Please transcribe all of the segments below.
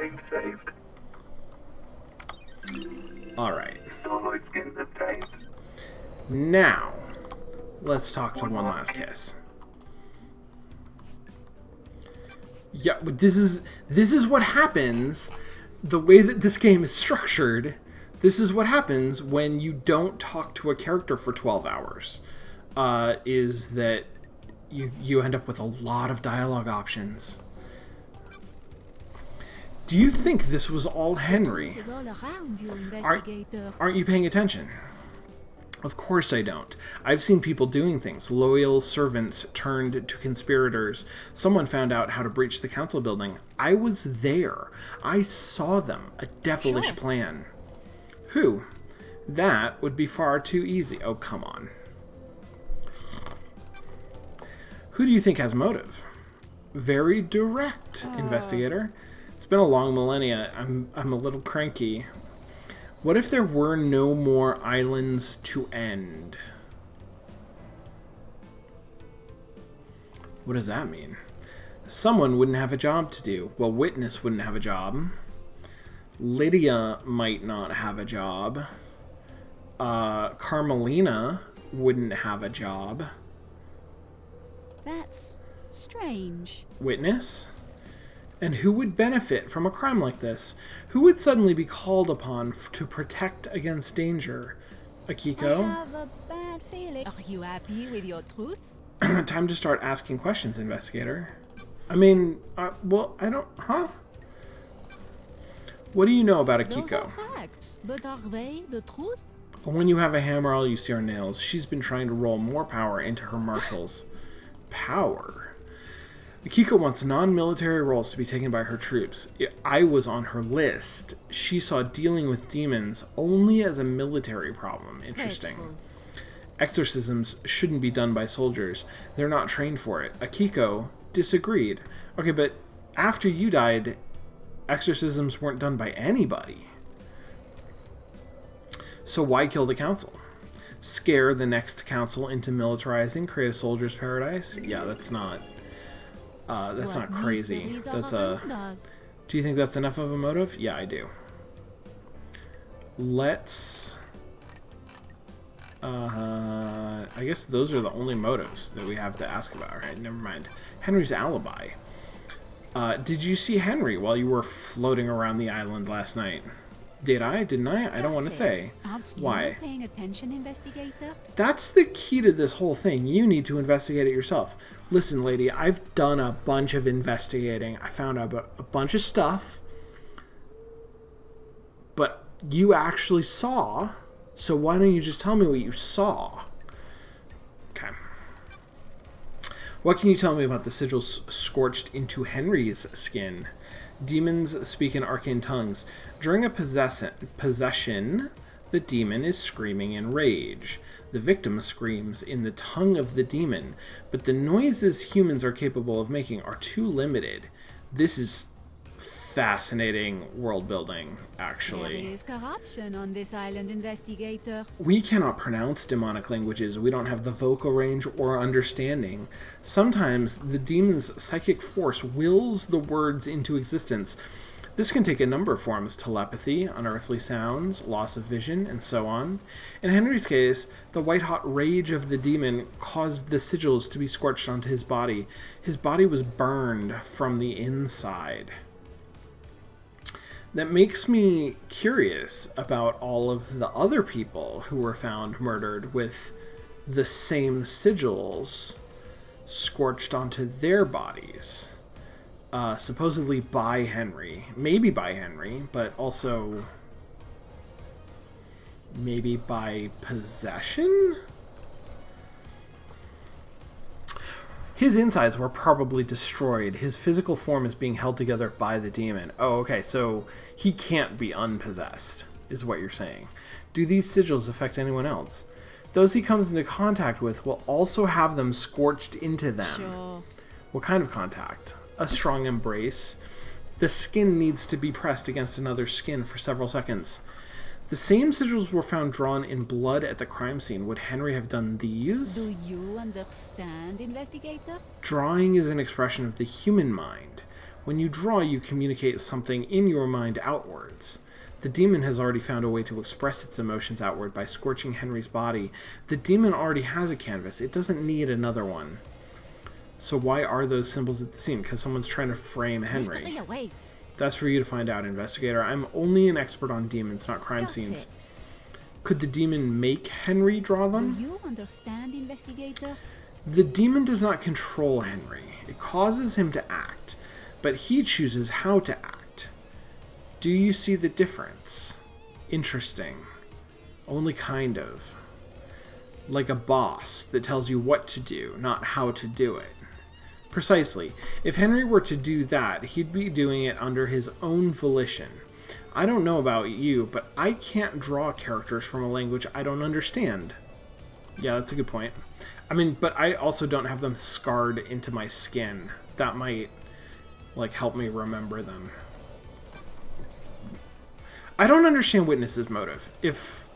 Frame saved. Alright. Soloid skins obtained. Now, let's talk to One Last Kiss. Yeah, but this is what happens. The way that this game is structured, this is what happens when you don't talk to a character for 12 hours. Is that you end up with a lot of dialogue options. Do you think this was all Henry? Aren't you paying attention? Of course I don't. I've seen people doing things. Loyal servants turned to conspirators. Someone found out how to breach the council building. I was there. I saw them. A devilish plan. Who? That would be far too easy. Oh, come on. Who do you think has motive? Very direct, investigator. It's been a long millennia. I'm a little cranky. What if there were no more islands to end? What does that mean? Someone wouldn't have a job to do. Well, Witness wouldn't have a job. Lydia might not have a job. Carmelina wouldn't have a job. That's strange. Witness? And who would benefit from a crime like this? Who would suddenly be called upon to protect against danger? Akiko? I have a bad feeling. Are you happy with your truths? Time to start asking questions, investigator. I mean, well, I don't... Huh? What do you know about Those Akiko? are facts, but are they the truth? When you have a hammer, all you see are nails. She's been trying to roll more power into her marshals. Power? Akiko wants non-military roles to be taken by her troops. I was on her list. She saw dealing with demons only as a military problem. Interesting. Dreadful. Exorcisms shouldn't be done by soldiers. They're not trained for it. Akiko disagreed. Okay, but after you died, exorcisms weren't done by anybody. So why kill the council? Scare the next council into militarizing, create a soldier's paradise? Yeah, that's not crazy. That's a... Do you think that's enough of a motive? Yeah, I do. Let's... I guess those are the only motives that we have to ask about. Alright, never mind. Henry's alibi. Did you see Henry while you were floating around the island last night? Did I? Didn't I? I don't want to say. Why? Aren't you paying attention, investigator? That's the key to this whole thing. You need to investigate it yourself. Listen, lady, I've done a bunch of investigating. I found out a bunch of stuff. But you actually saw. So why don't you just tell me what you saw? Okay. What can you tell me about the sigils scorched into Henry's skin? Demons speak in arcane tongues. During a possession, the demon is screaming in rage. The victim screams in the tongue of the demon, but the noises humans are capable of making are too limited. This is fascinating world building, actually. There is corruption on this island, investigator. We cannot pronounce demonic languages. We don't have the vocal range or understanding. Sometimes the demon's psychic force wills the words into existence. This can take a number of forms: telepathy, unearthly sounds, loss of vision, and so on. In Henry's case, the white-hot rage of the demon caused the sigils to be scorched onto his body. His body was burned from the inside. That makes me curious about all of the other people who were found murdered with the same sigils scorched onto their bodies. Supposedly by Henry. Maybe by Henry, but also maybe by possession? His insides were probably destroyed. His physical form is being held together by the demon. Oh, okay, so he can't be unpossessed, is what you're saying. Do these sigils affect anyone else? Those he comes into contact with will also have them scorched into them. Sure. What kind of contact? A strong embrace. The skin needs to be pressed against another skin for several seconds. The same sigils were found drawn in blood at the crime scene. Would Henry have done these? Do you understand, investigator? Drawing is an expression of the human mind. When you draw, you communicate something in your mind outwards. The demon has already found a way to express its emotions outward by scorching Henry's body. The demon already has a canvas. It doesn't need another one. So why are those symbols at the scene? Because someone's trying to frame Henry. Mystery awaits. That's for you to find out, investigator. I'm only an expert on demons, not crime Got scenes. it. Could the demon make Henry draw Do them? you understand, investigator? The demon does not control Henry. It causes him to act, but he chooses how to act. Do you see the difference? Interesting. Only kind of. Like a boss that tells you what to do, not how to do it. Precisely. If Henry were to do that, he'd be doing it under his own volition. I don't know about you, but I can't draw characters from a language I don't understand. Yeah, that's a good point. I mean, but I also don't have them scarred into my skin. That might, like, help me remember them. I don't understand Witness's motive. If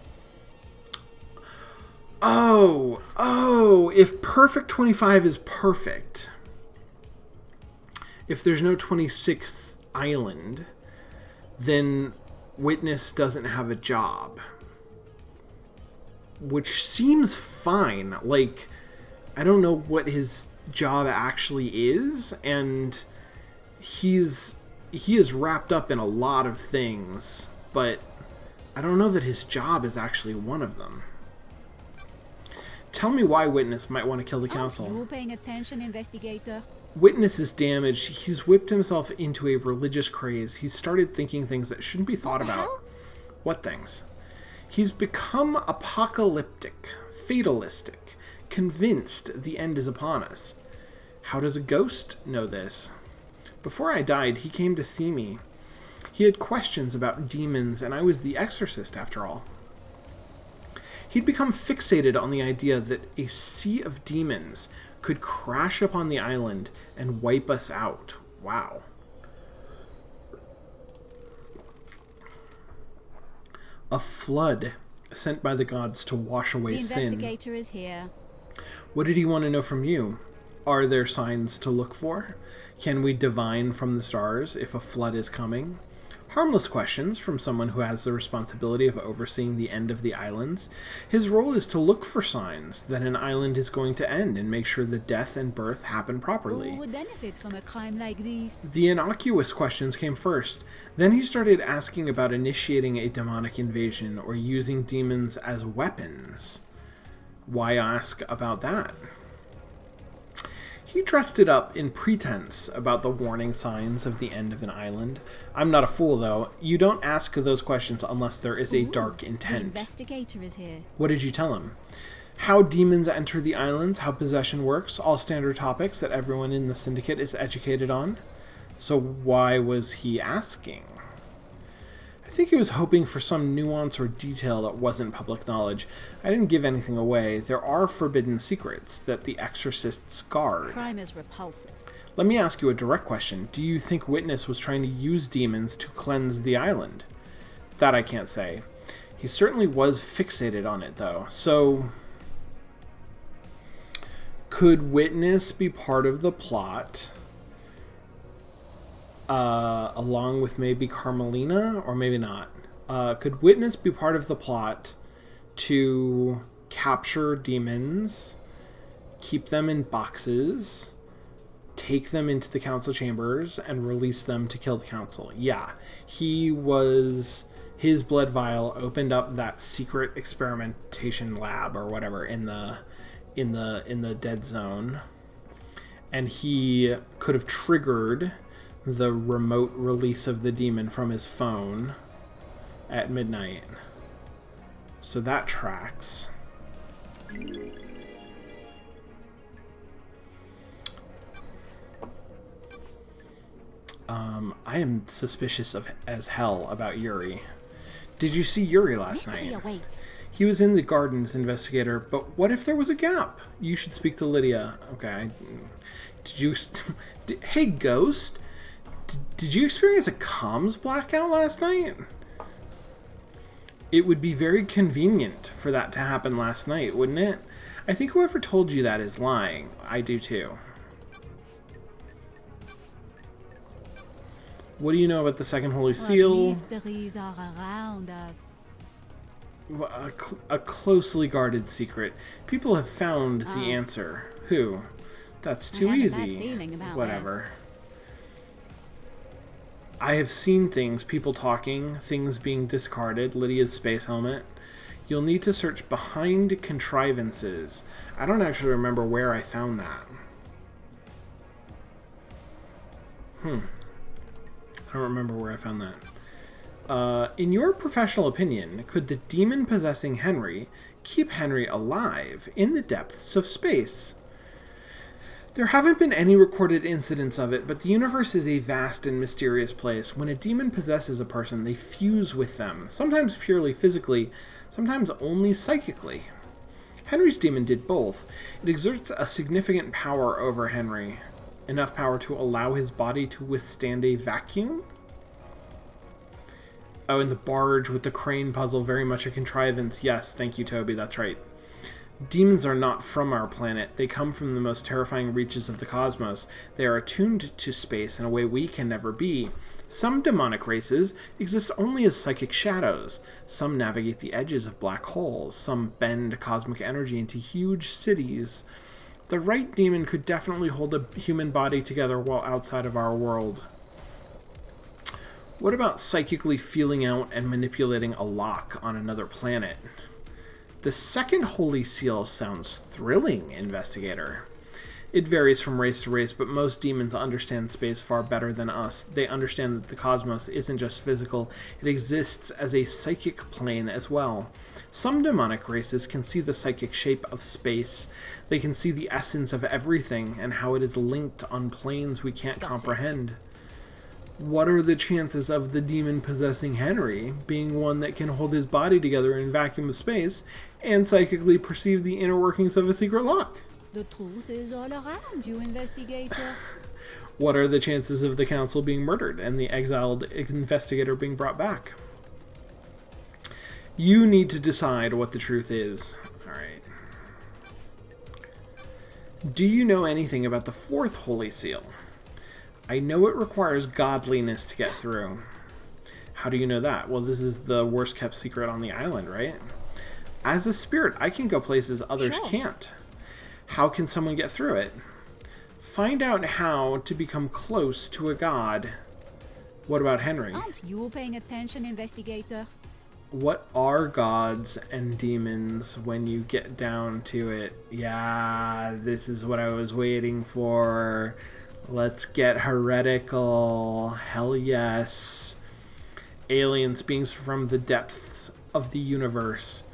Perfect 25 is perfect, if there's no 26th island, then Witness doesn't have a job. Which seems fine. Like, I don't know what his job actually is, and he is wrapped up in a lot of things, but I don't know that his job is actually one of them. Tell me why Witness might want to kill the council. You paying attention, investigator? Witness is damaged. He's whipped himself into a religious craze. He's started thinking things that shouldn't be thought about. hell? What things? He's become apocalyptic, fatalistic, convinced the end is upon us. How does a ghost know this? Before I died, he came to see me. He had questions about demons, and I was the exorcist after all. He'd become fixated on the idea that a sea of demons could crash upon the island and wipe us out. Wow. A flood sent by the gods to wash away The sin. investigator is here. What did he want to know from you? Are there signs to look for? Can we divine from the stars if a flood is coming? Harmless questions from someone who has the responsibility of overseeing the end of the islands. His role is to look for signs that an island is going to end and make sure the death and birth happen properly. Who would benefit from a crime like this? The innocuous questions came first. Then he started asking about initiating a demonic invasion or using demons as weapons. Why ask about that? He dressed it up in pretense about the warning signs of the end of an island. I'm not a fool, though. You don't ask those questions unless there is a dark The intent. investigator is here. What did you tell him? How demons enter the islands, how possession works, all standard topics that everyone in the syndicate is educated on. So why was he asking? I think he was hoping for some nuance or detail that wasn't public knowledge. I didn't give anything away. There are forbidden secrets that the exorcists guard. Crime is repulsive. Let me ask you a direct question. Do you think Witness was trying to use demons to cleanse the island? That I can't say. He certainly was fixated on it, though. So, could Witness be part of the plot? Along with maybe Carmelina, or maybe not. Could Witness be part of the plot to capture demons, keep them in boxes, take them into the council chambers, and release them to kill the council? Yeah, he was. His blood vial opened up that secret experimentation lab or whatever in the dead zone, and he could have triggered the remote release of the demon from his phone at midnight. So that tracks. I am suspicious of as hell about Yuri. Did you see Yuri last Mystery night? awaits. He was in the gardens, investigator, but what if there was a gap? You should speak to Lydia. Okay. Did you... Hey, Ghost. Did you experience a comms blackout last night? It would be very convenient for that to happen last night, wouldn't it? I think whoever told you that is lying. I do too. What do you know about the second Holy What Seal? mysteries are around us? A closely guarded secret. People have found the Oh. answer. Who? That's I too have a bad easy. feeling about Whatever. I have seen things, people talking, things being discarded, Lydia's space helmet. You'll need to search behind contrivances. I don't actually remember where I found that. I don't remember where I found that. In your professional opinion, could the demon possessing Henry keep Henry alive in the depths of space? There haven't been any recorded incidents of it, but the universe is a vast and mysterious place. When a demon possesses a person, they fuse with them, sometimes purely physically, sometimes only psychically. Henry's demon did both. It exerts a significant power over Henry, enough power to allow his body to withstand a vacuum? Oh, and the barge with the crane puzzle, very much a contrivance. Yes, thank you, Toby, that's right. Demons are not from our planet. They come from the most terrifying reaches of the cosmos. They are attuned to space in a way we can never be. Some demonic races exist only as psychic shadows. Some navigate the edges of black holes. Some bend cosmic energy into huge cities. The right demon could definitely hold a human body together while outside of our world. What about psychically feeling out and manipulating a lock on another planet? The second Holy Seal sounds thrilling, investigator. It varies from race to race, but most demons understand space far better than us. They understand that the cosmos isn't just physical, it exists as a psychic plane as well. Some demonic races can see the psychic shape of space. They can see the essence of everything and how it is linked on planes we can't comprehend. What are the chances of the demon possessing Henry being one that can hold his body together in a vacuum of space and psychically perceive the inner workings of a secret lock? The truth is all around you, investigator. What are the chances of the council being murdered and the exiled investigator being brought back? You need to decide what the truth is. Alright. Do you know anything about the fourth Holy Seal? I know it requires godliness to get through. How do you know that? Well, this is the worst kept secret on the island, right? As a spirit, I can go places others can't. How can someone get through it? Find out how to become close to a god. What about Henry? Aren't you paying attention, investigator? What are gods and demons when you get down to it? Yeah, this is what I was waiting for. Let's get heretical. Hell yes. Aliens, beings from the depths of the universe.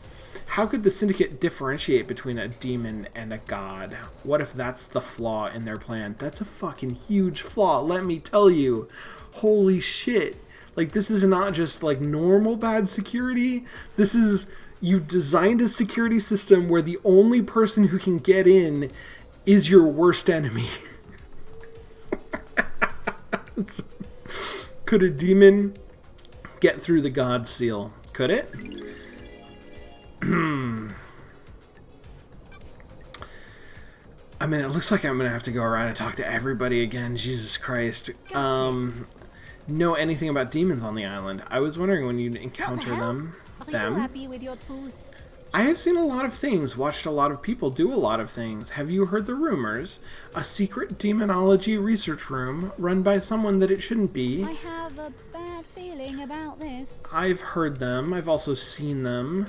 How could the Syndicate differentiate between a demon and a god? What if that's the flaw in their plan? That's a fucking huge flaw, let me tell you. Holy shit. Like, this is not just like normal bad security. This is, you've designed a security system where the only person who can get in is your worst enemy. Could a demon get through the God Seal? Could it? I mean, it looks like I'm going to have to go around and talk to everybody again. Jesus Christ. Know anything about demons on the island? I was wondering when you'd encounter them. Are you happy with your truths? I have seen a lot of things, watched a lot of people do a lot of things. Have you heard the rumors? A secret demonology research room run by someone that it shouldn't be. I have a bad feeling about this. I've heard them. I've also seen them.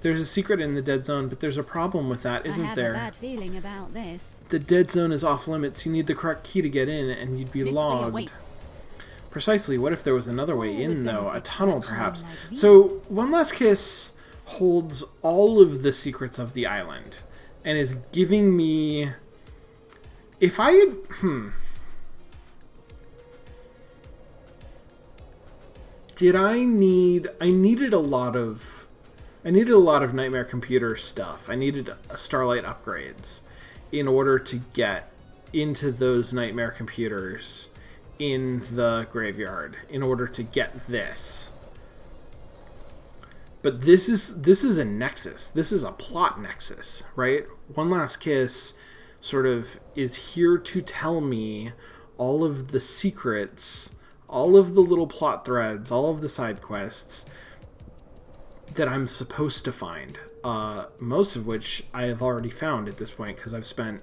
There's a secret in the Dead Zone, but there's a problem with that, isn't there? I have a bad feeling about this. The Dead Zone is off limits. You need the correct key to get in, and you'd be logged. Precisely. What if there was another way in, though? A tunnel, perhaps. So, One Last Kiss holds all of the secrets of the island and is giving me, if I had I needed a lot of Nightmare Computer stuff. I needed Starlight upgrades in order to get into those Nightmare Computers in the graveyard, in order to get this. But this is a nexus. This is a plot nexus, right? One Last Kiss sort of is here to tell me all of the secrets, all of the little plot threads, all of the side quests that I'm supposed to find. Most of which I have already found at this point because I've spent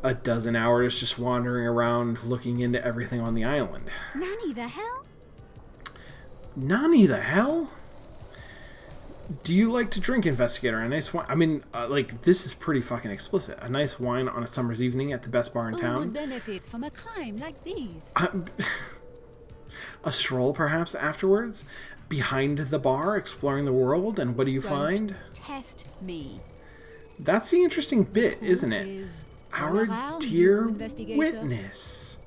a dozen hours just wandering around looking into everything on the island. Nanny the hell? Nani the hell? Do you like to drink, investigator? A nice wine. I mean, this is pretty fucking explicit. A nice wine on a summer's evening at the best bar in Who town. would benefit from a crime like these? A stroll, perhaps, afterwards? Behind the bar, exploring the world, and what do you find? Test me. That's the interesting bit, isn't it? Is Our around dear you, investigator. witness.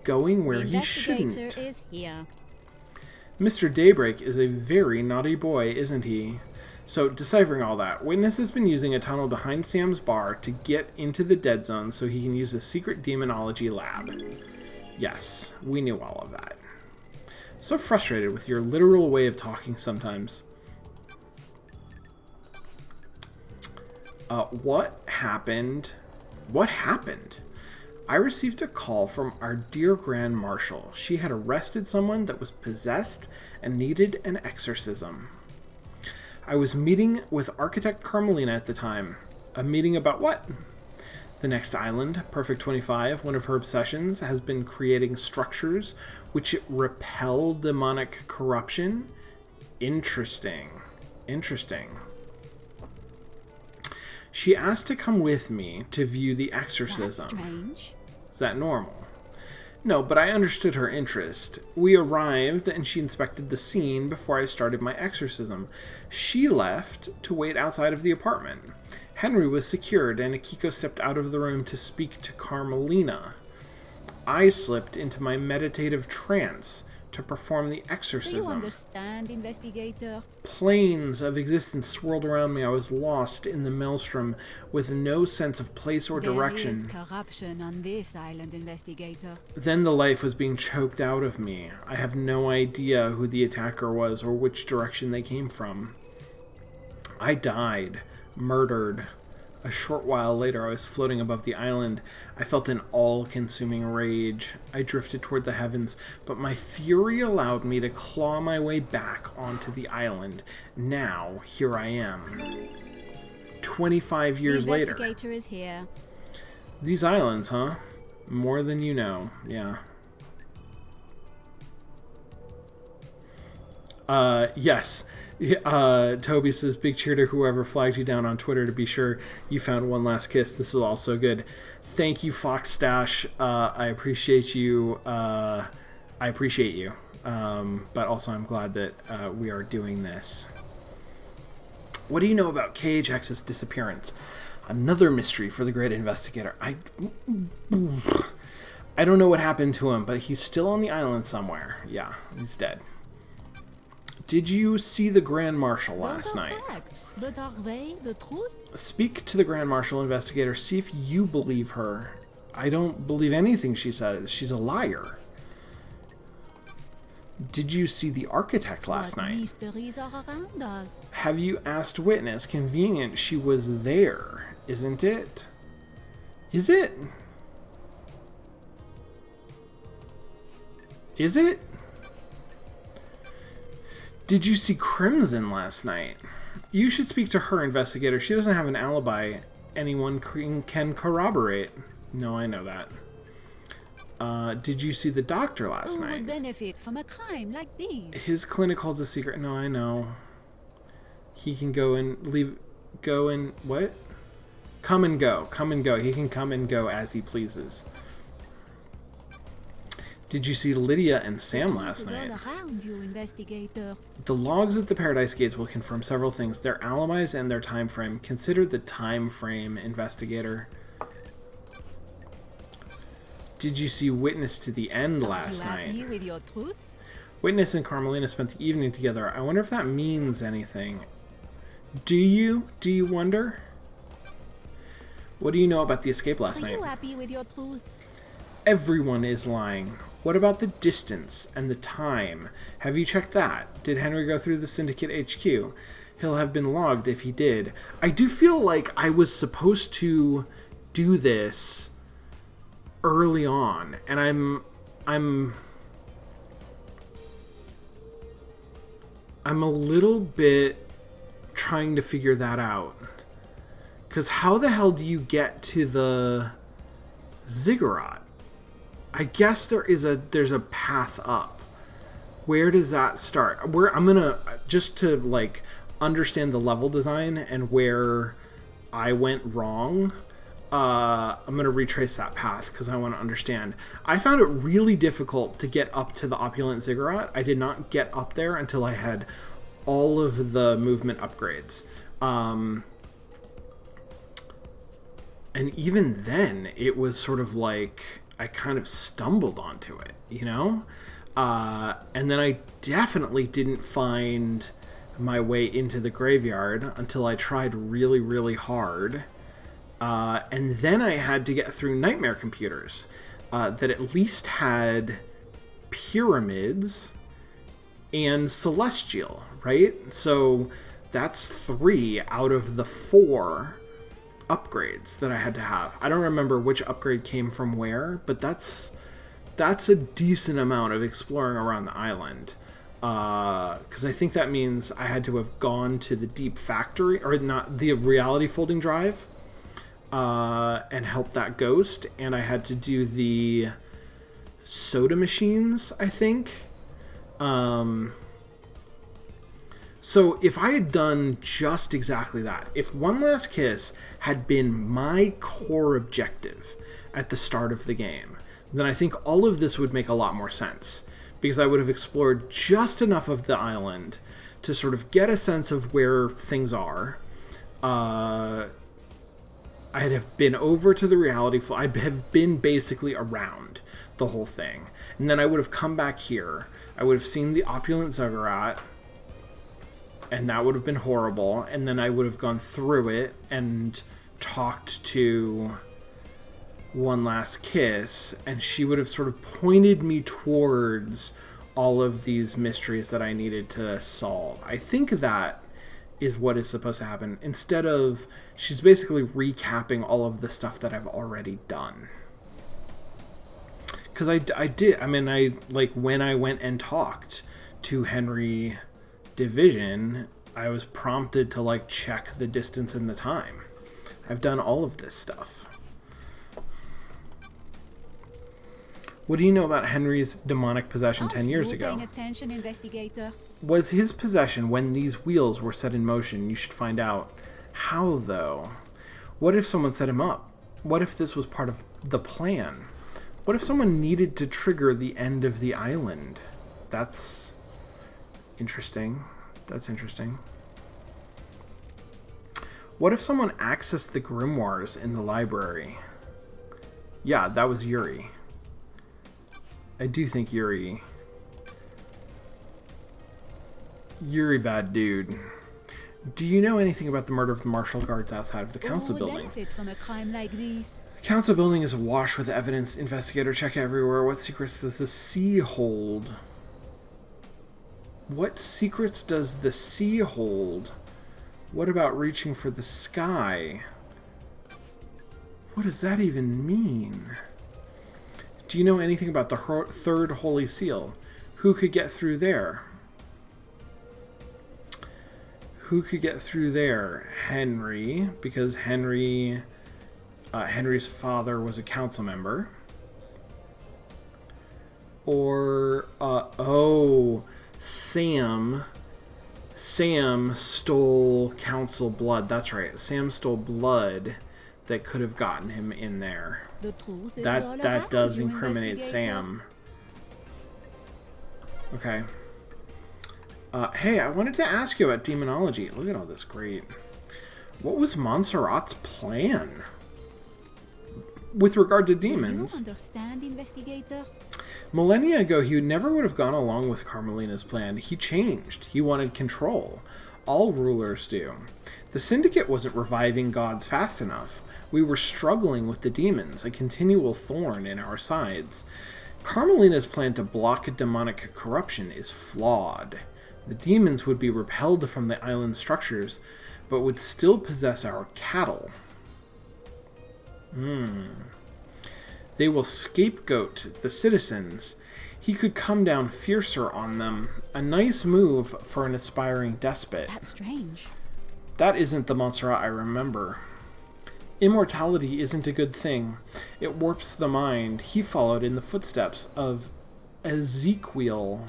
Going where he shouldn't. Investigator is here. Mr. Daybreak is a very naughty boy, isn't he? So, deciphering all that, Witness has been using a tunnel behind Sam's bar to get into the dead zone so he can use a secret demonology lab. Yes, we knew all of that. So frustrated with your literal way of talking sometimes. What happened? What happened? I received a call from our dear Grand Marshal. She had arrested someone that was possessed and needed an exorcism. I was meeting with Architect Carmelina at the time. A meeting about what? The next island, Perfect 25, one of her obsessions, has been creating structures which repel demonic corruption. Interesting. She asked to come with me to view the exorcism. That's strange. Is that normal? No, but I understood her interest. We arrived and she inspected the scene before I started my exorcism. She left to wait outside of the apartment. Henry was secured and Akiko stepped out of the room to speak to Carmelina. I slipped into my meditative trance to perform the Do you exorcism. understand, investigator? Planes of existence swirled around me. I was lost in the maelstrom with no sense of place or direction. There is corruption on this island, investigator. Then the life was being choked out of me. I have no idea who the attacker was or which direction they came from. I died, murdered. A short while later, I was floating above the island. I felt an all-consuming rage. I drifted toward the heavens, but my fury allowed me to claw my way back onto the island. Now, here I am. 25 years the later. investigator is here. These islands, huh? More than you know, yeah. Yes. Toby says, big cheer to whoever flagged you down on Twitter to be sure you found one last kiss. This is also good. Thank you, Fox Stash. I appreciate you. But also I'm glad that we are doing this. What do you know about KHX's disappearance? Another mystery for the great investigator. I don't know what happened to him, but he's still on the island somewhere. Yeah, he's dead. Did you see the Grand Marshal last night? Facts, but are they the truth? Speak to the Grand Marshal investigator. See if you believe her. I don't believe anything she says. She's a liar. Did you see the architect last What night? mysteries are around us? Have you asked witness? Convenient she was there, isn't it? Is it? Is it? Did you see Crimson last night? You should speak to her, investigator. She doesn't have an alibi anyone can corroborate. No, I know that. Did you see the doctor last Who night? would benefit from a crime like these? His clinic holds a secret. No, I know. He can go and leave. Go and what? Come and go. Come and go. He can come and go as he pleases. Did you see Lydia and Sam last Truth is night? all around you, investigator. The logs at the Paradise Gates will confirm several things: their alibis and their time frame. Consider the time frame, investigator. Did you see Witness to the End last Are you night? happy with your truths? Witness and Carmelina spent the evening together. I wonder if that means anything. Do you? Do you wonder? What do you know about the escape last Are night? you happy with your truths? Everyone is lying. What about the distance and the time? Have you checked that? Did Henry go through the Syndicate HQ? He'll have been logged if he did. I do feel like I was supposed to do this early on, and I'm I'm a little bit trying to figure that out. Because how the hell do you get to the ziggurat? I guess there's a path up. Where does that start? I'm gonna, just to like understand the level design and where I went wrong, I'm gonna retrace that path because I want to understand. I found it really difficult to get up to the opulent ziggurat. I did not get up there until I had all of the movement upgrades. And even then, it was sort of like I kind of stumbled onto it, you know? And then I definitely didn't find my way into the graveyard until I tried really, really hard. And then I had to get through nightmare computers that at least had pyramids and celestial, right? So that's 3 out of the 4 upgrades that I had to have. I don't remember which upgrade came from where, but that's a decent amount of exploring around the island. Because I think that means I had to have gone to the deep factory, or not, the reality folding drive, and help that ghost, and I had to do the soda machines, I think. So if I had done just exactly that, if One Last Kiss had been my core objective at the start of the game, then I think all of this would make a lot more sense, because I would have explored just enough of the island to sort of get a sense of where things are. I'd have been over to the reality. I'd have been basically around the whole thing. And then I would have come back here. I would have seen the opulent ziggurat, and that would have been horrible. And then I would have gone through it and talked to One Last Kiss, and she would have sort of pointed me towards all of these mysteries that I needed to solve. I think that is what is supposed to happen, instead of she's basically recapping all of the stuff that I've already done. Because I when I went and talked to Henry Division, I was prompted to like check the distance and the time. I've done all of this stuff. What do you know about Henry's demonic possession 10 years ago? Paying attention, investigator. Was his possession when these wheels were set in motion? You should find out. How, though? What if someone set him up? What if this was part of the plan? What if someone needed to trigger the end of the island? That's interesting. That's interesting. What if someone accessed the grimoires in the library? Yeah, that was Yuri. I do think Yuri, bad dude. Do you know anything about the murder of the martial guards outside of the council building? Benefit from a crime like this? The council building is awash with evidence. Investigator, check everywhere. What secrets does the sea hold? What secrets does the sea hold? What about reaching for the sky? What does that even mean? Do you know anything about the third Holy Seal? Who could get through there? Who could get through there? Henry, because Henry's father was a council member. Or, Sam. Sam stole council blood. That's right. Sam stole blood that could have gotten him in there. The truth is all That around does you, incriminate investigator. Sam. Okay. Hey, I wanted to ask you about demonology. Look at all this great. What was Montserrat's plan with regard to demons? Do you understand, investigator? Millennia ago, he never would have gone along with Carmelina's plan. He changed. He wanted control. All rulers do. The Syndicate wasn't reviving gods fast enough. We were struggling with the demons, a continual thorn in our sides. Carmelina's plan to block demonic corruption is flawed. The demons would be repelled from the island structures, but would still possess our cattle. They will scapegoat the citizens. He could come down fiercer on them. A nice move for an aspiring despot. That's strange. That isn't the Montserrat I remember. Immortality isn't a good thing. It warps the mind. He followed in the footsteps of Ezekiel.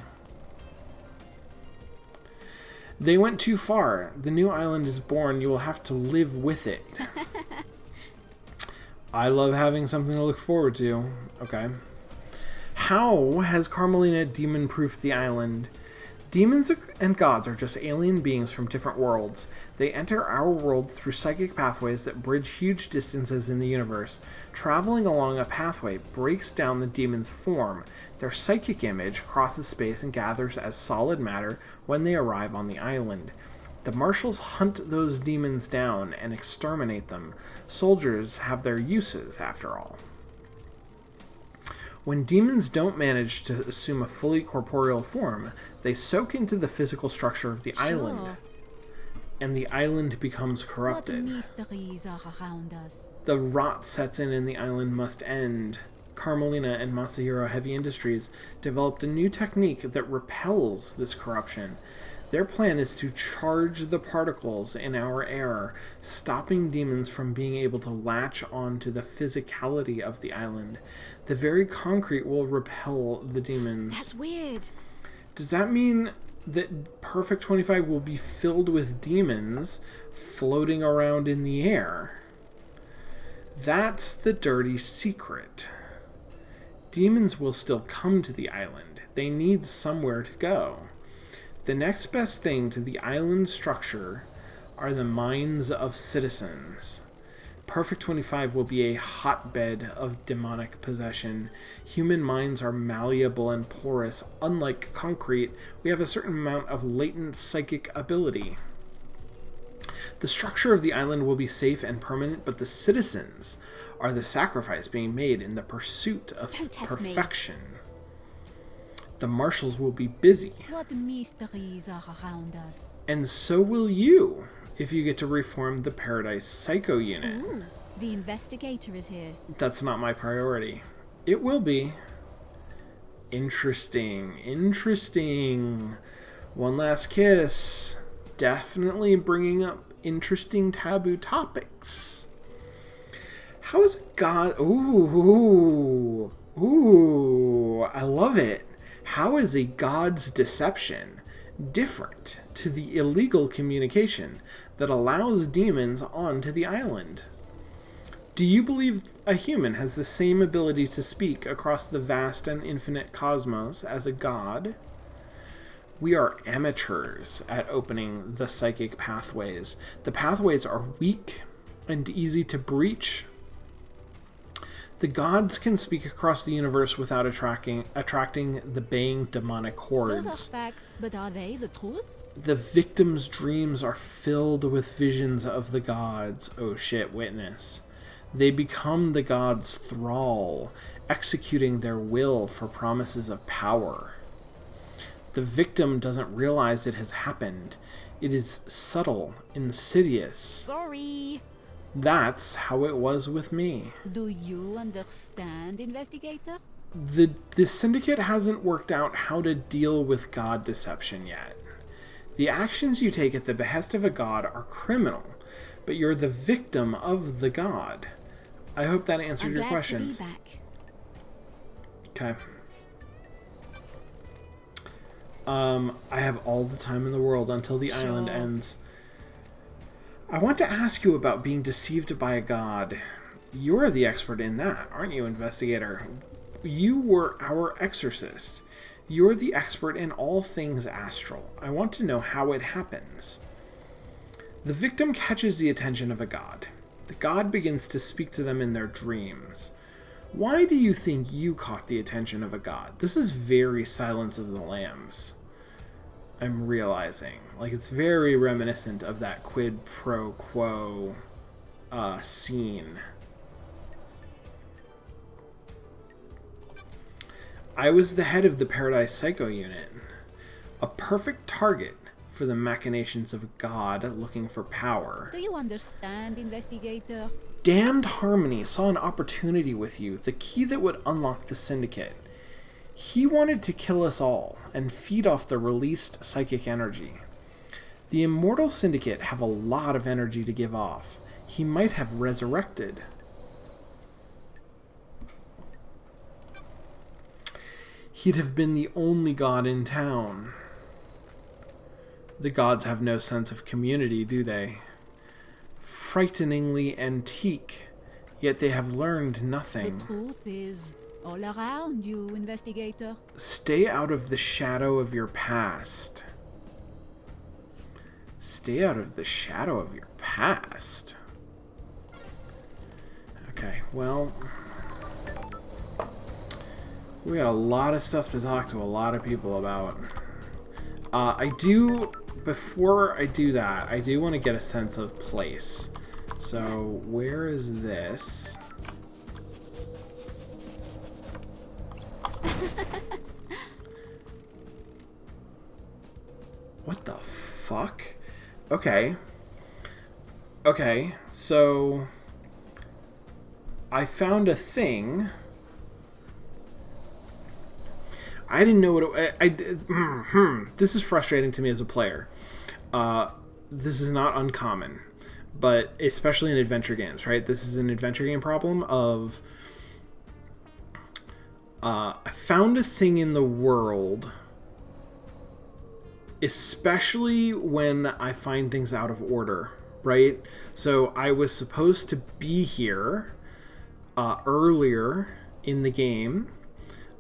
They went too far. The new island is born. You will have to live with it. I love having something to look forward to. Okay. How has Carmelina demon-proofed the island? Demons and gods are just alien beings from different worlds. They enter our world through psychic pathways that bridge huge distances in the universe. Traveling along a pathway breaks down the demon's form. Their psychic image crosses space and gathers as solid matter when they arrive on the island. The marshals hunt those demons down and exterminate them. Soldiers have their uses, after all. When demons don't manage to assume a fully corporeal form, they soak into the physical structure of the island, and the island becomes corrupted. What mysteries are around us? The rot sets in and the island must end. Carmelina and Masahiro Heavy Industries developed a new technique that repels this corruption. Their plan is to charge the particles in our air, stopping demons from being able to latch on to the physicality of the island. The very concrete will repel the demons. That's weird. Does that mean that Perfect 25 will be filled with demons floating around in the air? That's the dirty secret. Demons will still come to the island. They need somewhere to go. The next best thing to the island structure are the minds of citizens. Perfect 25 will be a hotbed of demonic possession. Human minds are malleable and porous. Unlike concrete, we have a certain amount of latent psychic ability. The structure of the island will be safe and permanent, but the citizens are the sacrifice being made in the pursuit of perfection. The marshals will be busy. What mysteries are around us? And so will you, if you get to reform the Paradise Psycho Unit. Ooh, the investigator is here. That's not my priority. It will be. Interesting. Interesting. One Last Kiss. Definitely bringing up interesting taboo topics. How is God... Ooh. I love it. How is a god's deception different to the illegal communication that allows demons onto the island? Do you believe a human has the same ability to speak across the vast and infinite cosmos as a god? We are amateurs at opening the psychic pathways. The pathways are weak and easy to breach. The gods can speak across the universe without attracting the baying demonic hordes. Those are facts, but are they the truth? The victim's dreams are filled with visions of the gods. Oh shit, witness. They become the gods' thrall, executing their will for promises of power. The victim doesn't realize it has happened. It is subtle, insidious. Sorry. That's how it was with me. Do you understand, investigator? The syndicate hasn't worked out how to deal with god deception yet. The actions you take at the behest of a god are criminal, but you're the victim of the god. I hope that answered your questions. To be back. Okay. I have all the time in the world until the island ends. I want to ask you about being deceived by a god. You're the expert in that, aren't you, investigator? You were our exorcist. You're the expert in all things astral. I want to know how it happens. The victim catches the attention of a god. The god begins to speak to them in their dreams. Why do you think you caught the attention of a god? This is very Silence of the Lambs. I'm realizing. Like, it's very reminiscent of that quid pro quo scene. I was the head of the Paradise Psycho Unit. A perfect target for the machinations of God looking for power. Do you understand, investigator? Damned Harmony saw an opportunity with you, the key that would unlock the syndicate. He wanted to kill us all and feed off the released psychic energy. The Immortal Syndicate have a lot of energy to give off. He might have resurrected. He'd have been the only god in town. The gods have no sense of community, do they? Frighteningly antique, yet they have learned The nothing. truth is all around you, investigator. Stay out of the shadow of your past. Stay out of the shadow of your past. Okay, well, we got a lot of stuff to talk to a lot of people about. Before I do that, I do want to get a sense of place. So, where is this? What the fuck? Okay. Okay, so I found a thing. I didn't know what it... This is frustrating to me as a player. This is not uncommon, but especially in adventure games, right? This is an adventure game problem of... I found a thing in the world, especially when I find things out of order, right? So I was supposed to be here earlier in the game,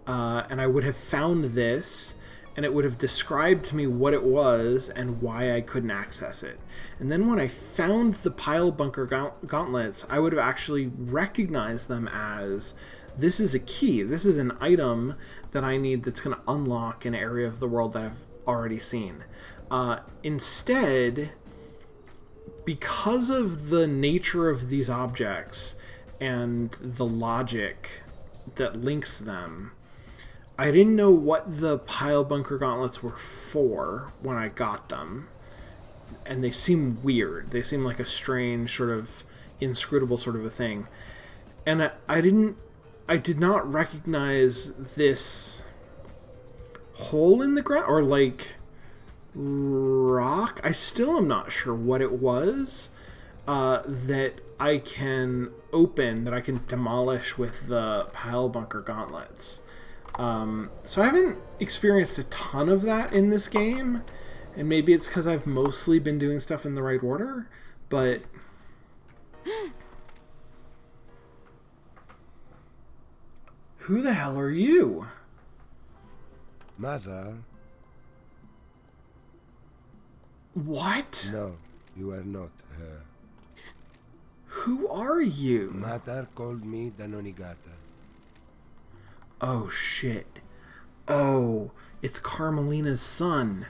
and I would have found this, and it would have described to me what it was and why I couldn't access it. And then when I found the pile bunker gauntlets, I would have actually recognized them as, this is a key, this is an item that I need that's going to unlock an area of the world that I've already seen. Instead, because of the nature of these objects and the logic that links them, I didn't know what the pile bunker gauntlets were for when I got them, and they seem weird. They seem like a strange sort of inscrutable sort of a thing, and I did not recognize this hole in the ground or like rock. I still am not sure what it was that I can open, that I can demolish with the pile bunker gauntlets. So I haven't experienced a ton of that in this game, and maybe it's because I've mostly been doing stuff in the right order, but... Who the hell are you? Mother? What? No, you are not her. Who are you? Mother called me the Nonigata. Oh, shit. Oh, it's Carmelina's son.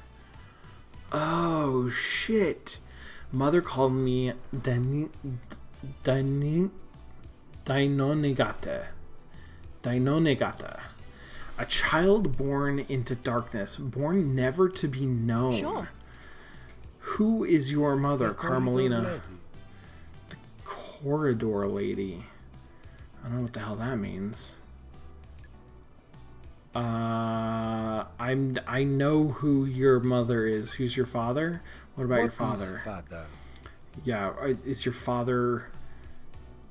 Oh, shit. Mother called me Dainonegata. Dainonegata. A child born into darkness, born never to be known. Sure. Who is your mother, The corridor Carmelina? lady. The corridor lady. I don't know what the hell that means. I know who your mother is. Who's your father? What about your What is father? father? Yeah, is your father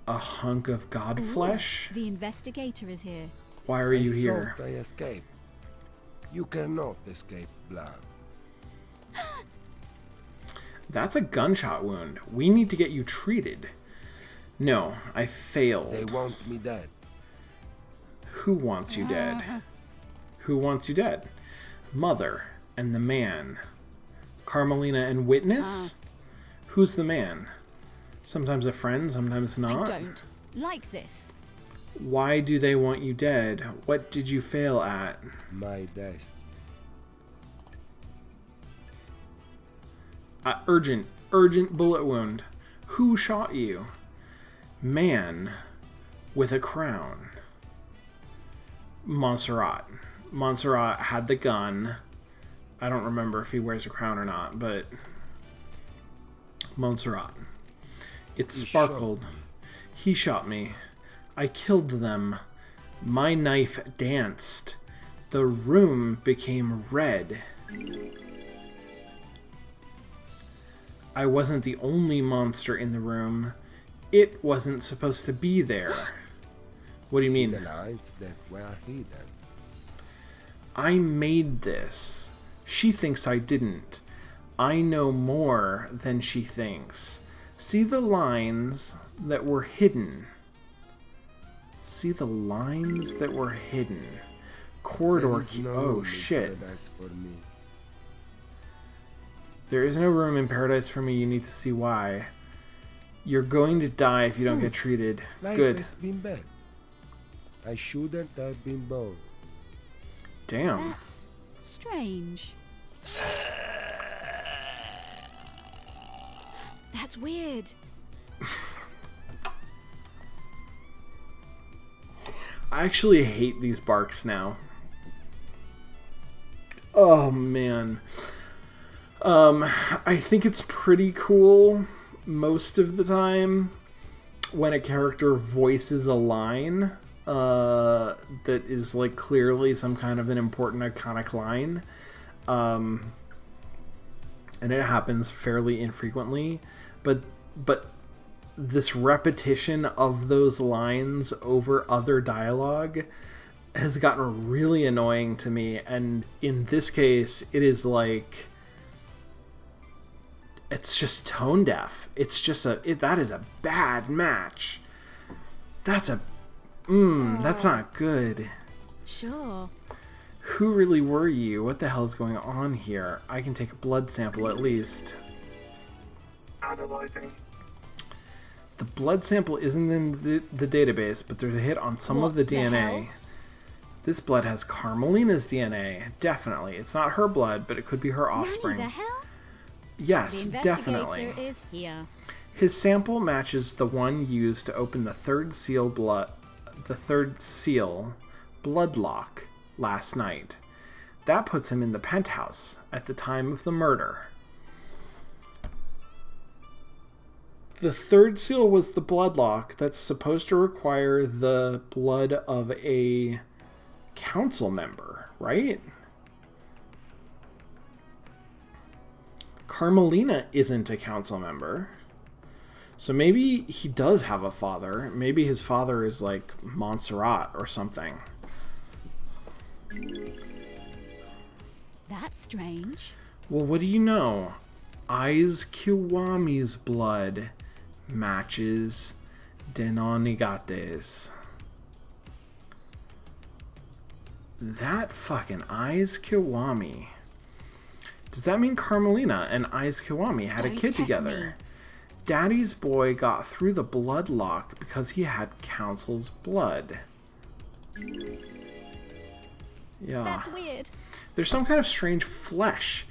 a hunk of god Ooh, flesh? The investigator is here. Why are you here? I escape. You cannot escape blood. That's a gunshot wound. We need to get you treated. No, I They failed. want me dead. Who wants you dead? Who wants you dead? Mother and the man. Carmelina and Witness? Who's the man? Sometimes a friend, sometimes not. I don't like this. Why do they want you dead? What did you fail at? My death. Urgent bullet wound. Who shot you? Man with a crown. Montserrat. Montserrat had the gun. I don't remember if he wears a crown or not, but Montserrat. It sparkled. He shot me. I killed them. My knife danced. The room became red. I wasn't the only monster in the room. It wasn't supposed to be there. What do you See mean? the lines that were hidden. I made this. She thinks I didn't. I know more than she thinks. See the lines that were hidden. See the lines that were hidden. Corridor There is key. no Oh room in shit. paradise for me. There is no room in paradise for me. You need to see why. You're going to die if you don't get treated. Life Good. has been bad. I shouldn't have been born. Damn. That's strange. That's weird. I actually hate these barks now. Oh man. I think it's pretty cool most of the time when a character voices a line that is like clearly some kind of an important iconic line. And it happens fairly infrequently, but this repetition of those lines over other dialogue has gotten really annoying to me, and in this case it is like it's just tone deaf. It's just that is a bad match. That's not good. Sure. Who really were you? What the hell is going on here? I can take a blood sample at least. Analyzing. The blood sample isn't in the database, but there's a hit on some of the What the DNA. hell? This blood has Carmelina's DNA. Definitely. It's not her blood, but it could be her offspring. Nanny the hell? Yes, The definitely. investigator is here. His sample matches the one used to open the third seal blood lock last night. That puts him in the penthouse at the time of the murder. The third seal was the blood lock that's supposed to require the blood of a council member, right? Carmelina isn't a council member. So maybe he does have a father. Maybe his father is like Montserrat or something. That's strange. Well, what do you know? Aiz Kiwami's blood matches Denonigate's. That fucking Aiz Kiwami. Does that mean Carmelina and Aiz Kiwami had a Don't kid test together? me. Daddy's boy got through the blood lock because he had Council's blood. Yeah. That's weird. There's some kind of strange flesh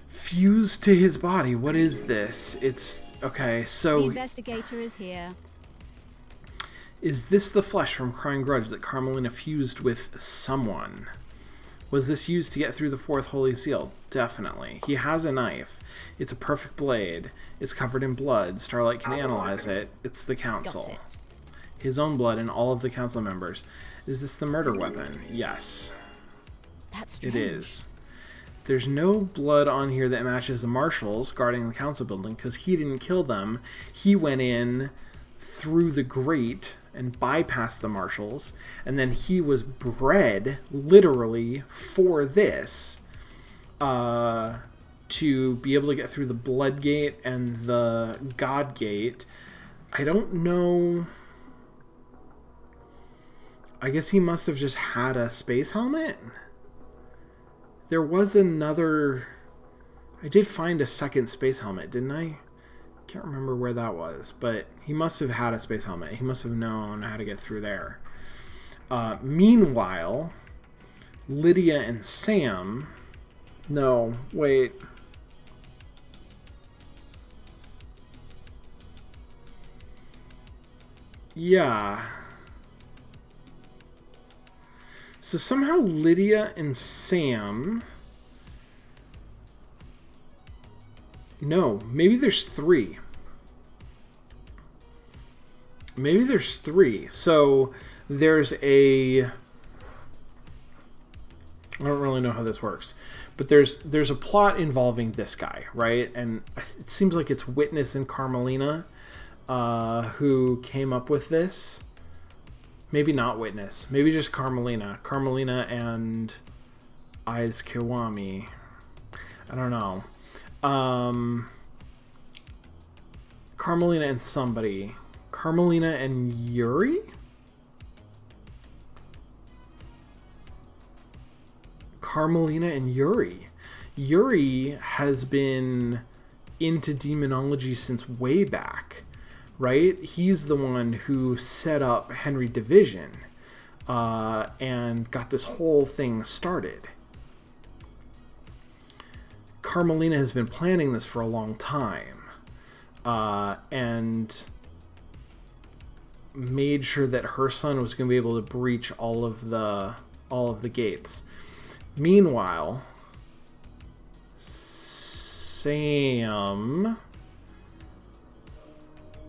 fused to his body. What is this? It's... Okay, The so investigator is here. is this the flesh from Crying Grudge that Carmelina fused with someone? Was this used to get through the fourth holy seal? Definitely. He has a knife. It's a perfect blade. It's covered in blood. Starlight can analyze it. It's the council. Got it. His own blood and all of the council members. Is this the murder weapon? Yes, That's strange. it is. There's no blood on here that matches the marshals guarding the council building because he didn't kill them. He went in through the grate and bypassed the marshals, and then he was bred literally for this to be able to get through the blood gate and the god gate. I don't know. I guess he must have just had a space helmet. There was another... I did find a second space helmet, didn't I? Can't remember where that was, but he must have had a space helmet. He must have known how to get through there. Meanwhile, Lydia and Sam... No, wait. Yeah. So somehow Lydia and Sam... No, maybe there's three. Maybe there's three. So there's a I don't really know how this works, but there's a plot involving this guy, right? And it seems like it's Witness and Carmelina who came up with this. Maybe not Witness. Maybe just Carmelina. Carmelina and Aiz Kiwami. I don't know. Carmelina and somebody. Carmelina and Yuri? Carmelina and Yuri. Yuri has been into demonology since way back, right? He's the one who set up Henry Division and got this whole thing started. Carmelina has been planning this for a long time and made sure that her son was going to be able to breach all of the gates. Meanwhile, Sam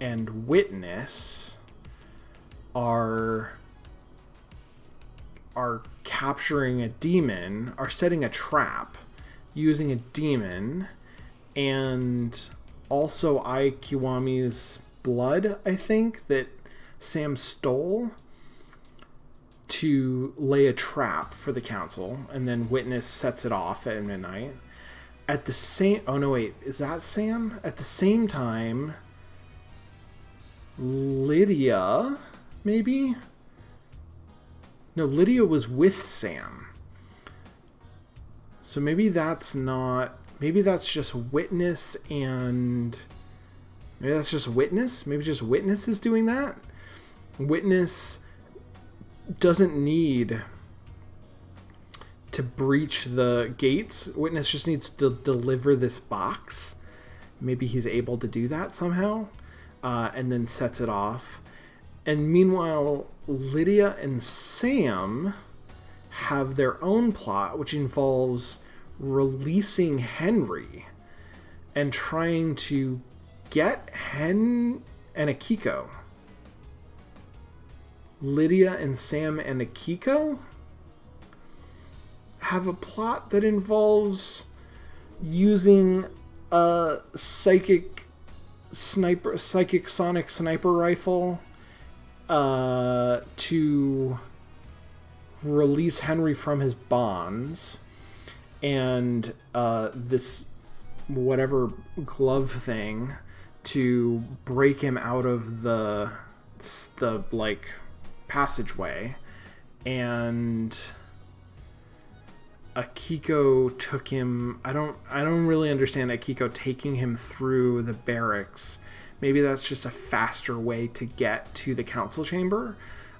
and Witness are capturing a demon, are setting a trap using a demon, and also Ai Kiwami's blood, I think, that Sam stole to lay a trap for the council, and then Witness sets it off at midnight. At the same... Oh, no, wait. Is that Sam? At the same time, Lydia, maybe? No, Lydia was with Sam. So maybe that's not... Maybe that's just Witness and... Maybe that's just Witness? Maybe just Witness is doing that? Witness doesn't need to breach the gates. Witness just needs to deliver this box. Maybe he's able to do that somehow, and then sets it off. And meanwhile, Lydia and Sam have their own plot, which involves releasing Henry and trying to get Hen and Akiko. Lydia and Sam and Akiko have a plot that involves using a psychic sonic sniper rifle to release Henry from his bonds, and this whatever glove thing to break him out of the like passageway. And Akiko took him... I don't really understand Akiko taking him through the barracks. Maybe that's just a faster way to get to the council chamber,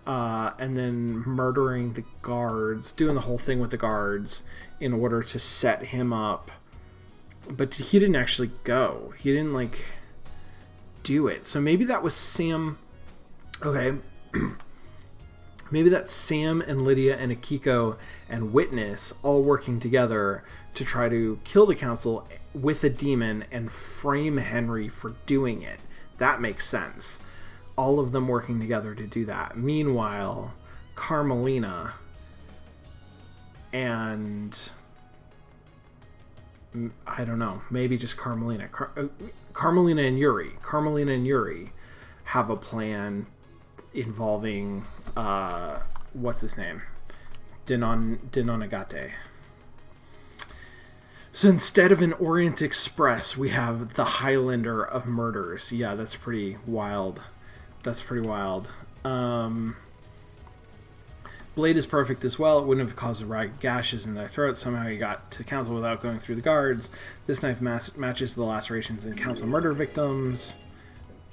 and then murdering the guards, doing the whole thing with the guards in order to set him up. But he didn't actually go. He didn't like do it. So maybe that was Sam. Okay. Maybe that's Sam and Lydia and Akiko and Witness all working together to try to kill the council with a demon and frame Henry for doing it. That makes sense. All of them working together to do that. Meanwhile, Carmelina and... I don't know. Maybe just Carmelina. Carmelina and Yuri. Carmelina and Yuri have a plan involving what's his name? Denonagate. So instead of an Orient Express, we have the Highlander of murders. Yeah, that's pretty wild. That's pretty wild. Blade is perfect as well. It wouldn't have caused ragged gashes in their throats. Somehow he got to council without going through the guards. This knife matches the lacerations in council murder victims.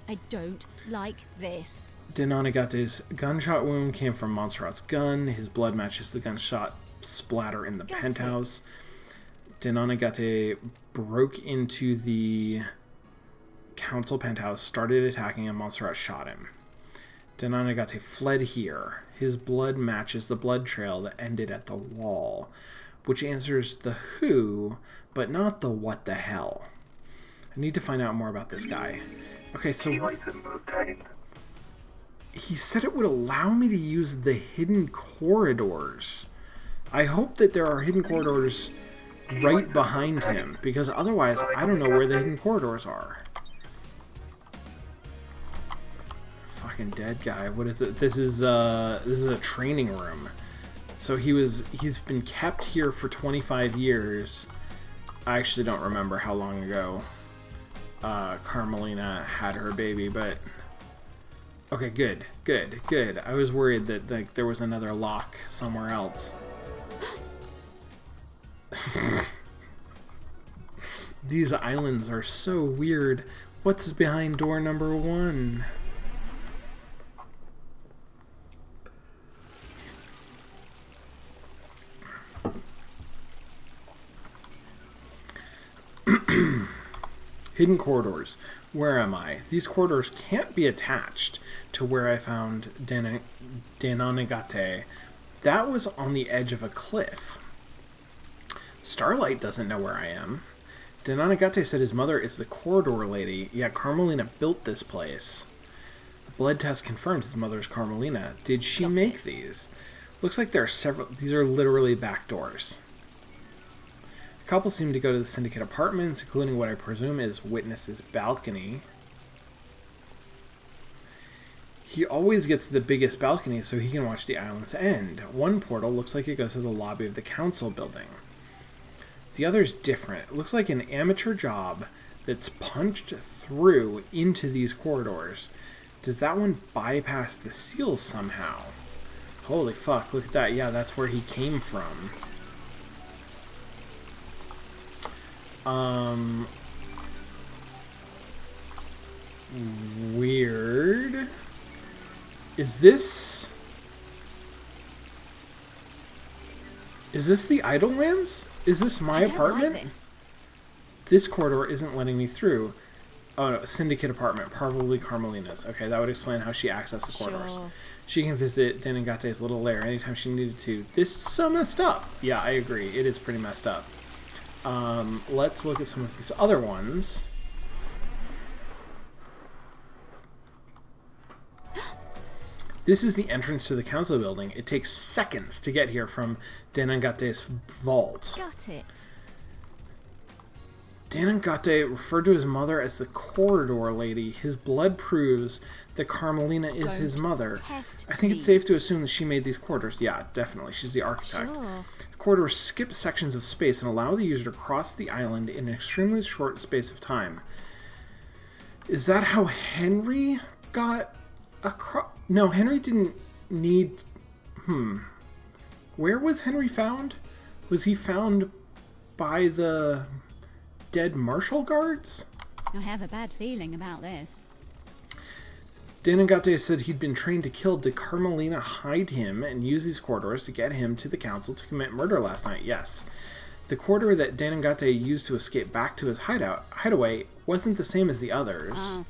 I don't like this. Denonagate's gunshot wound came from Montserrat's gun. His blood matches the gunshot splatter in the penthouse. Denonagate broke into the council penthouse, started attacking, and Montserrat shot him. Denonagate fled here. His blood matches the blood trail that ended at the wall, which answers the who, but not the what the hell. I need to find out more about this guy. Okay, so... He said it would allow me to use the hidden corridors. I hope that there are hidden corridors right behind him, because otherwise I don't know where the hidden corridors are. Fucking dead guy. What is it? This is a training room. So he's been kept here for 25 years. I actually don't remember how long ago Carmelina had her baby, but okay, good. I was worried that like there was another lock somewhere else. These islands are so weird. What's behind door number 1? Hidden corridors. Where am I? These corridors can't be attached to where I found Denonegate. That was on the edge of a cliff. Starlight doesn't know where I am. Denonegate said his mother is the corridor lady. Yeah, Carmelina built this place. The blood test confirmed his mother is Carmelina. Did she make these? Looks like there are several. These are literally back doors. The couple seem to go to the Syndicate apartments, including what I presume is Witness's balcony. He always gets the biggest balcony so he can watch the island's end. One portal looks like it goes to the lobby of the council building. The other's different. It looks like an amateur job that's punched through into these corridors. Does that one bypass the seals somehow? Holy fuck, look at that. Yeah, that's where he came from. Weird. Is this the Idlelands? Is this my apartment? Like this. This corridor isn't letting me through. Oh no, Syndicate apartment, probably Carmelina's. Okay, that would explain how she accessed the corridors. Sure. She can visit Denongate's little lair anytime she needed to. This is so messed up. Yeah, I agree. It is pretty messed up. Let's look at some of these other ones. This is the entrance to the council building. It takes seconds to get here from Denongate's vault. Got it. Denongate referred to his mother as the corridor lady. His blood proves that Carmelina is his mother. I think it's safe to assume that she made these corridors. Yeah, definitely. She's the architect. Sure. The corridors skip sections of space and allow the user to cross the island in an extremely short space of time. Is that how Henry got across? No, Henry didn't need... Where was Henry found? Was he found by the dead martial guards? I have a bad feeling about this. Denongate said he'd been trained to kill. Did Carmelina hide him and use these corridors to get him to the council to commit murder last night? Yes. The corridor that Denongate used to escape back to his hideaway wasn't the same as the others. Oh.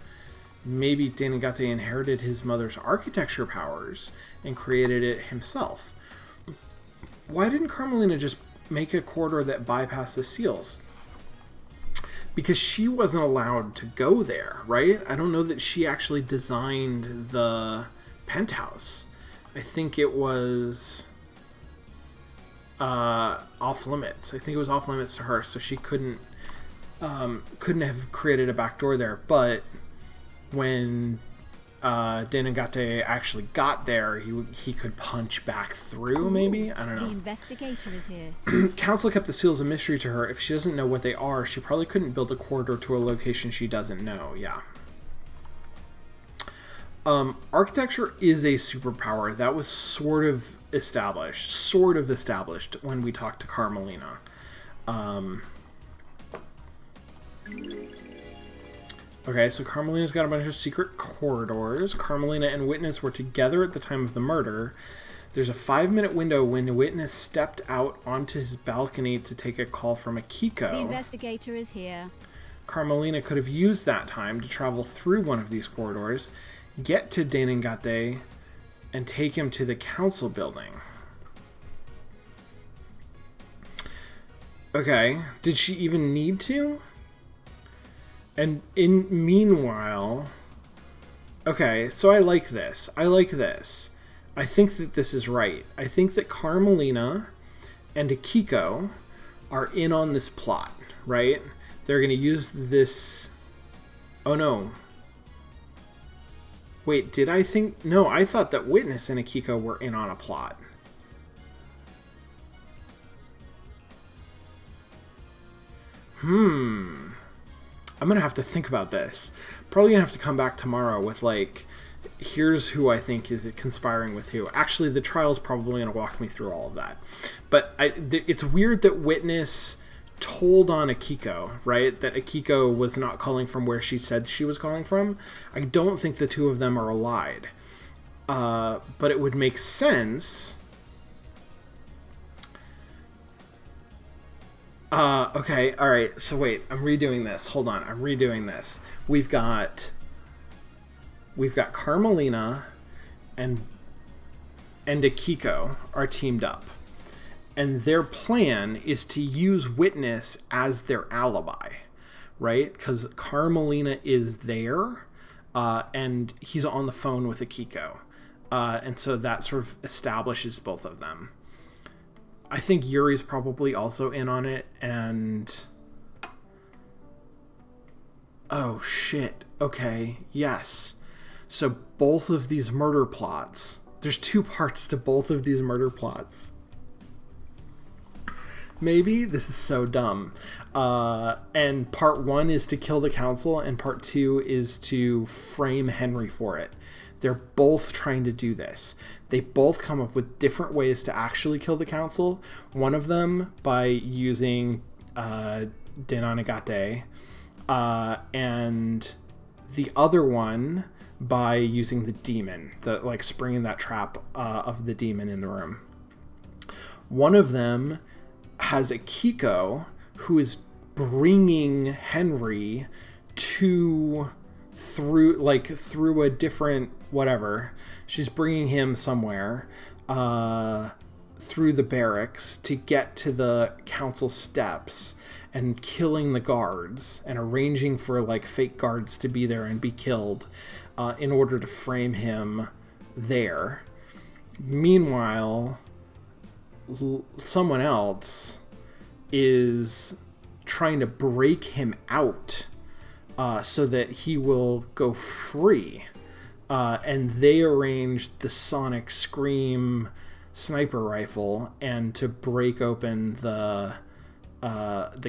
Maybe Denongate inherited his mother's architecture powers and created it himself. Why didn't Carmelina just make a corridor that bypassed the seals? Because she wasn't allowed to go there, right? I don't know that she actually designed the penthouse. I think it was off limits. I think it was off limits to her, so she couldn't have created a back door there. But when Denongate actually got there, he could punch back through, maybe? I don't know. The investigator is here. Council kept the seals a mystery to her. If she doesn't know what they are, she probably couldn't build a corridor to a location she doesn't know. Yeah. Architecture is a superpower. That was sort of established when we talked to Carmelina. Okay, so Carmelina's got a bunch of secret corridors. Carmelina and Witness were together at the time of the murder. There's a 5-minute window when Witness stepped out onto his balcony to take a call from Akiko. The investigator is here. Carmelina could have used that time to travel through one of these corridors, get to Denongate, and take him to the council building. Okay, did she even need to? And meanwhile... Okay, so I like this. I think that this is right. I think that Carmelina and Akiko are in on this plot, right? They're going to use this... Oh, no. Wait, did I think... No, I thought that Witness and Akiko were in on a plot. I'm going to have to think about this. Probably going to have to come back tomorrow with, like, here's who I think is conspiring with who. Actually, the trial's probably going to walk me through all of that. But it's weird that Witness told on Akiko, right? That Akiko was not calling from where she said she was calling from. I don't think the two of them are allied. But it would make sense... okay, alright, so wait, I'm redoing this. Hold on, I'm redoing this. We've got Carmelina and Akiko are teamed up. And their plan is to use Witness as their alibi, right? Because Carmelina is there, and he's on the phone with Akiko. And so that sort of establishes both of them. I think Yuri's probably also in on it, and... Oh, shit. Okay, yes. So both of these murder plots... There's two parts to both of these murder plots. Maybe? This is so dumb. And part 1 is to kill the council, and part 2 is to frame Henry for it. They're both trying to do this. They both come up with different ways to actually kill the council. One of them by using Denanagate, and the other one by using the demon, like springing that trap of the demon in the room. One of them has Akiko, who is bringing Henry through a different whatever. She's bringing him somewhere through the barracks to get to the council steps and killing the guards and arranging for like fake guards to be there and be killed in order to frame him there. Meanwhile, someone else is trying to break him out so that he will go free. And they arranged the Sonic Scream sniper rifle and to break open the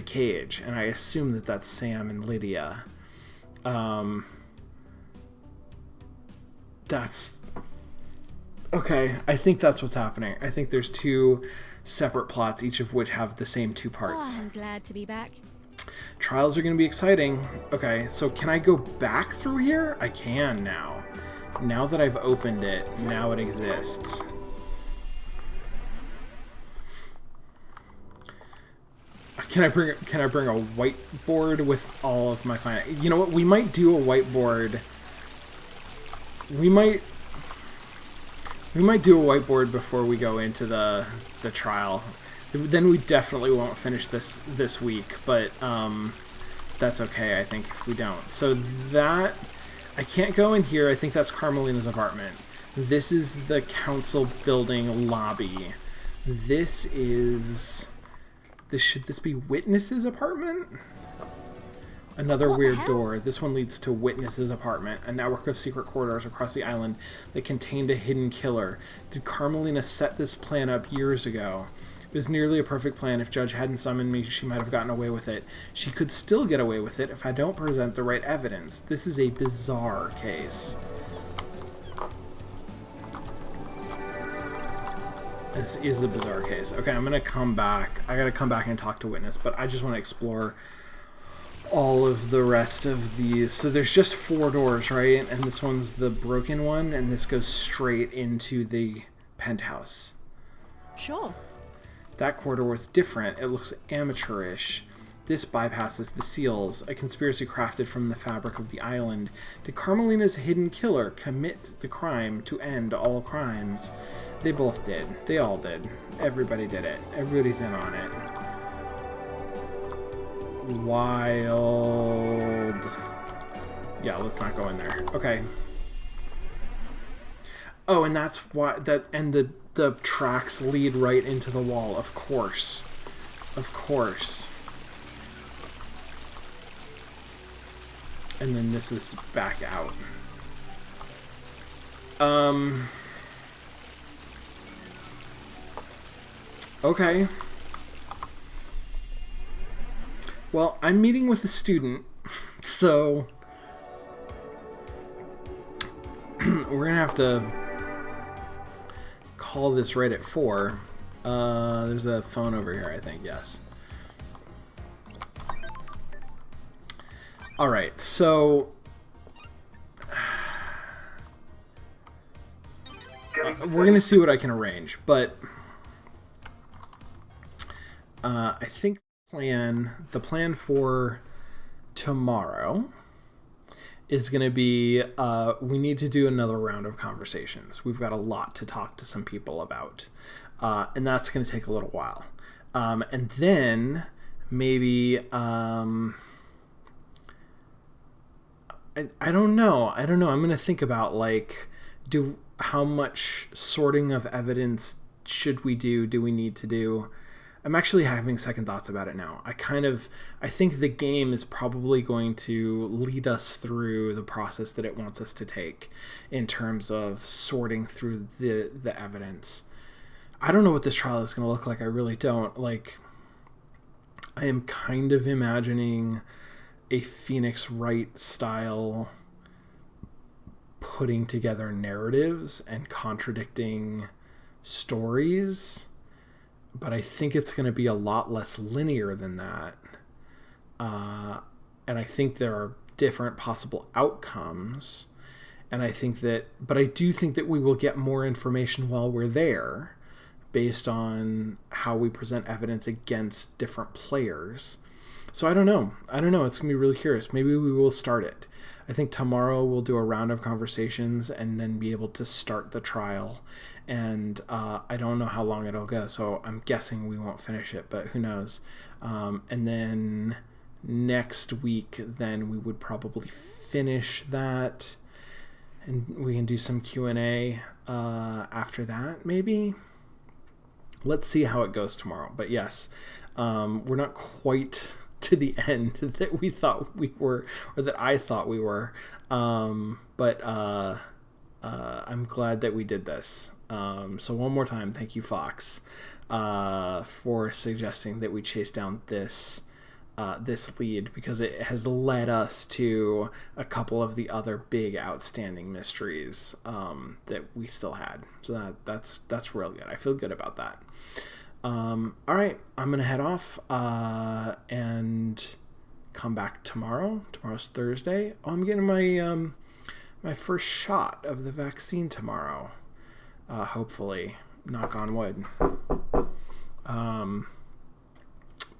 cage. And I assume that that's Sam and Lydia. That's... Okay, I think that's what's happening. I think there's two separate plots, each of which have the same two parts. Oh, I'm glad to be back. Trials are going to be exciting. Okay, so can I go back through here? I can now. Now that I've opened it, now it exists. Can I bring a whiteboard with all of my fine... You know what? We might do a whiteboard. We might do a whiteboard before we go into the trial. Then we definitely won't finish this week, but that's okay, I think, if we don't. So that... I can't go in here. I think that's Carmelina's apartment. This is the council building lobby. This is... Should this be Witness's apartment? Another weird door. This one leads to Witness's apartment, a network of secret corridors across the island that contained a hidden killer. Did Carmelina set this plan up years ago? It was nearly a perfect plan. If Judge hadn't summoned me, she might have gotten away with it. She could still get away with it if I don't present the right evidence. This is a bizarre case. This is a bizarre case. Okay, I'm gonna come back. I gotta come back and talk to Witness, but I just want to explore all of the rest of these. So there's just 4 doors, right? And this one's the broken one, and this goes straight into the penthouse. Sure. That corridor was different. It looks amateurish. This bypasses the seals, a conspiracy crafted from the fabric of the island. Did Carmelina's hidden killer commit the crime to end all crimes? They both did. They all did. Everybody did it. Everybody's in on it. Wild. Yeah, let's not go in there. Okay. Oh, and that's why and the the tracks lead right into the wall. Of course. Of course. And then this is back out. Okay. Well, I'm meeting with a student, so we're gonna have to call this right at 4. There's a phone over here, I think, yes. Alright, so we're gonna see what I can arrange, but I think the plan for tomorrow is going to be we need to do another round of conversations. We've got a lot to talk to some people about, and that's going to take a little while. And then maybe I don't know. I'm going to think about like how much sorting of evidence should we do? Do we need to do? I'm actually having second thoughts about it now. I think the game is probably going to lead us through the process that it wants us to take in terms of sorting through the evidence. I don't know what this trial is going to look like. I really don't. Like, I am kind of imagining a Phoenix Wright style putting together narratives and contradicting stories. But I think it's going to be a lot less linear than that. And I think there are different possible outcomes. And but I do think that we will get more information while we're there based on how we present evidence against different players. So I don't know. It's going to be really curious. Maybe we will start it. I think tomorrow we'll do a round of conversations and then be able to start the trial. And I don't know how long it'll go, so I'm guessing we won't finish it, but who knows. And then next week, then we would probably finish that, and we can do some Q&A after that, maybe. Let's see how it goes tomorrow. But yes, we're not quite to the end that we thought we were, or that I thought we were. But I'm glad that we did this. So one more time, thank you, Fox, for suggesting that we chase down this lead, because it has led us to a couple of the other big outstanding mysteries that we still had. So that's real good. I feel good about that. All right, I'm gonna head off and come back tomorrow. Tomorrow's Thursday. Oh, I'm getting my first shot of the vaccine tomorrow. Hopefully, knock on wood.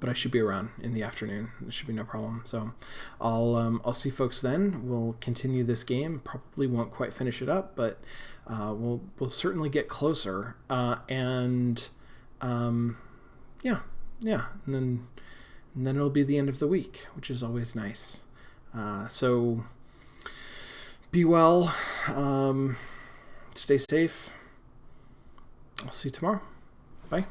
But I should be around in the afternoon. There should be no problem. So I'll see folks then. We'll continue this game. Probably won't quite finish it up, but we'll certainly get closer. And then it'll be the end of the week, which is always nice. So be well. Stay safe. I'll see you tomorrow. Bye.